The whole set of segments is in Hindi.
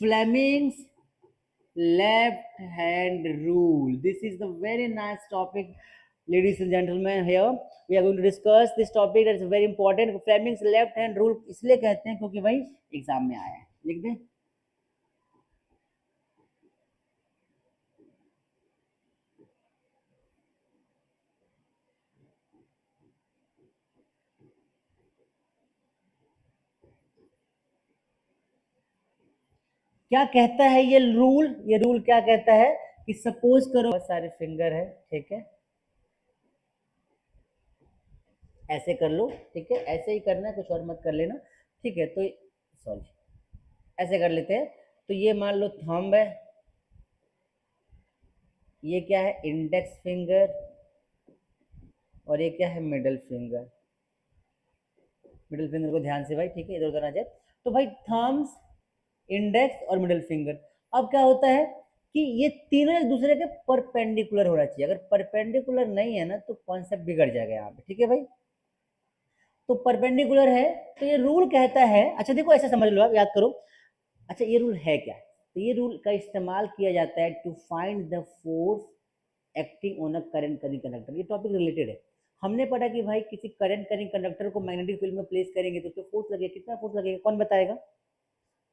Fleming's left hand rule. This is the very nice topic, ladies and gentlemen. Here we are going to discuss this topic that is very important. Fleming's left hand rule इसलिए कहते हैं क्योंकि भाई एग्जाम में आया है. लिख दे. क्या कहता है ये रूल? ये रूल क्या कहता है कि सपोज करो बहुत सारे फिंगर है, ठीक है, ऐसे कर लो, ठीक है, ऐसे ही करना है, कुछ और मत कर लेना, ठीक है. तो सॉरी, ऐसे कर लेते हैं. तो ये मान लो थंब है, ये क्या है इंडेक्स फिंगर, और ये क्या है मिडल फिंगर. मिडल फिंगर को ध्यान से भाई, ठीक है, इधर उधर आ जाए. तो भाई थम्स, इंडेक्स और मिडल फिंगर. अब क्या होता है कि ये तीनों एक दूसरे के परपेंडिकुलर होना चाहिए. अगर परपेंडिकुलर नहीं है ना तो कॉन्सेप्ट बिगड़ जाएगा यहाँ पे, ठीक है भाई. तो परपेंडिकुलर है तो ये रूल कहता है, अच्छा देखो ऐसे समझ लो, आप याद करो. अच्छा ये रूल है क्या? तो ये रूल का इस्तेमाल किया जाता है to find the force acting on a current carrying conductor. ये टॉपिक रिलेटेड है. हमने पढ़ा कि भाई किसी करंट करिंग कंडक्टर को मैग्नेटिक फील्ड में प्लेस करेंगे तो उसमें फोर्स लगेगा. कितना फोर्स लगेगा कौन बताएगा?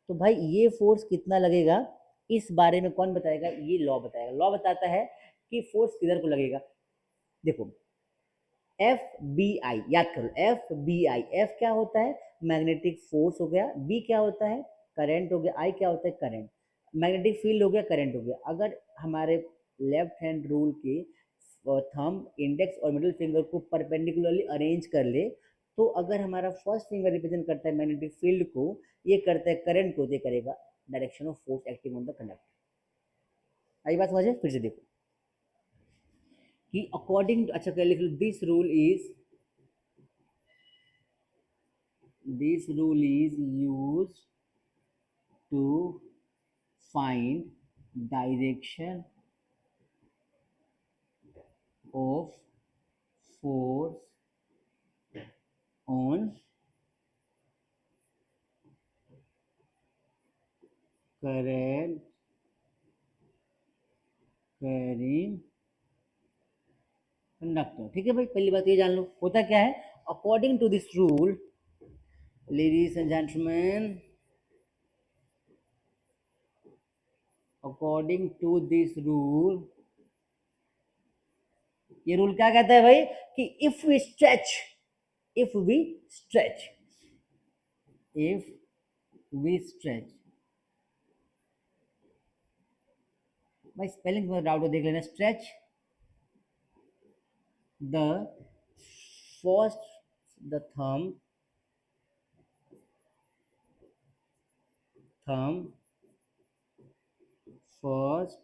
तो भाई ये फोर्स कितना लगेगा इस बारे में कौन बताएगा? ये लॉ बताएगा. लॉ बताता है कि फोर्स किधर को लगेगा. देखो एफ बी आई याद करो. एफ बी आई, एफ क्या होता है मैग्नेटिक फोर्स हो गया, बी क्या होता है करंट हो गया, आई क्या होता है करंट, मैग्नेटिक फील्ड हो गया, करंट हो गया. अगर हमारे लेफ्ट हैंड रूल के थंब, इंडेक्स और मिडिल फिंगर को परपेंडिकुलरली अरेंज कर ले तो अगर हमारा फर्स्ट फिंगर रिप्रेजेंट करता है मैग्नेटिक फील्ड को, ये करता है करंट को, ये करेगा direction of force acting on the conductor. आई बात समझे? फिर से देखो कि अकॉर्डिंग, अच्छा क्या लिख लो, this rule is used to find direction of force on current carrying conductor. ठीक है भाई, पहली बात ये जान लो होता क्या है. According to this rule, ladies and gentlemen, according to this rule, ये रूल क्या कहता है भाई कि if we stretch, if we stretch, if we stretch, भाई स्पेलिंग में डाउट हो देख लेना. Stretch the first, the thumb first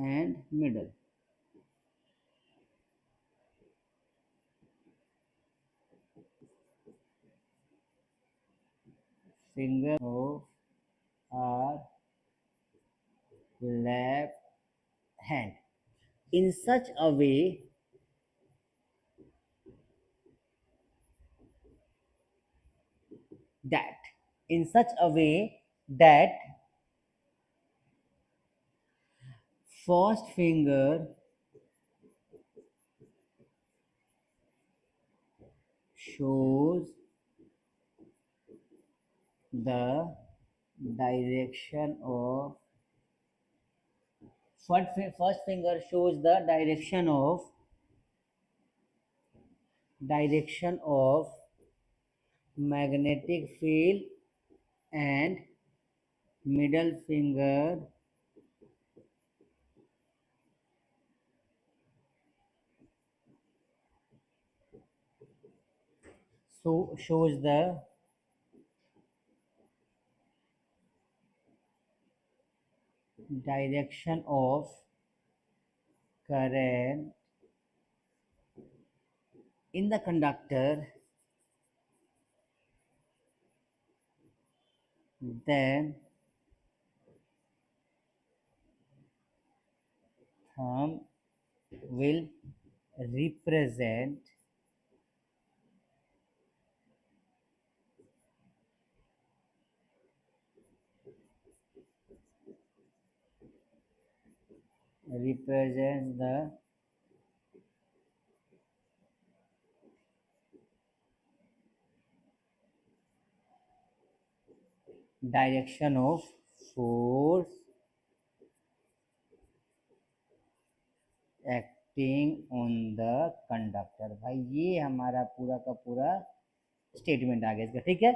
and middle. Finger of our left hand in such a way that, in such a way that first finger shows the direction of, first finger shows the direction of magnetic field, and middle finger so shows the direction of current in the conductor. Then thumb will represent represents the direction of force acting on the conductor. भाई ये हमारा पूरा का पूरा स्टेटमेंट आ गया इसका, ठीक है।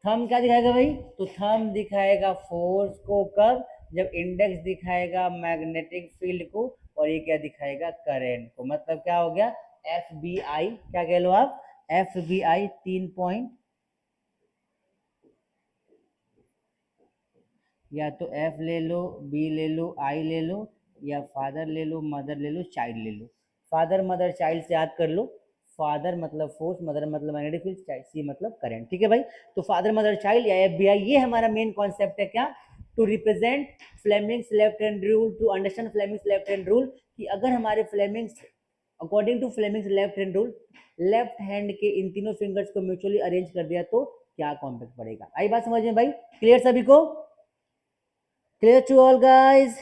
थंब क्या दिखाएगा भाई, तो थंब दिखाएगा फोर्स को कब, जब इंडेक्स दिखाएगा मैग्नेटिक फील्ड को, और ये क्या दिखाएगा करंट को। मतलब क्या हो गया, एफ बी आई, क्या कह लो आप, एफ बी आई 3 पॉइंट, या तो एफ ले लो, बी ले लो, आई ले लो, या फादर ले लो, मदर ले लो, चाइल्ड ले लो। फादर मदर चाइल्ड से याद कर लो, फादर मतलब फोर्स, मदर मतलब मैग्नेटिक फील्ड, चाइल्ड सी मतलब करंट, ठीक है भाई। तो फादर मदर चाइल्ड या एफबीआई, ये हमारा मेन कॉन्सेप्ट है क्या, to represent Fleming's left hand rule, to understand Fleming's left hand rule, कि अगर हमारे Fleming's, according to Fleming's left hand rule, left hand के इन तीनों फिंगर्स को म्यूचुअली अरेंज कर दिया तो क्या कॉम्पैक्ट पड़ेगा। आई बात समझ में भाई, क्लियर सभी को, clear to all guys।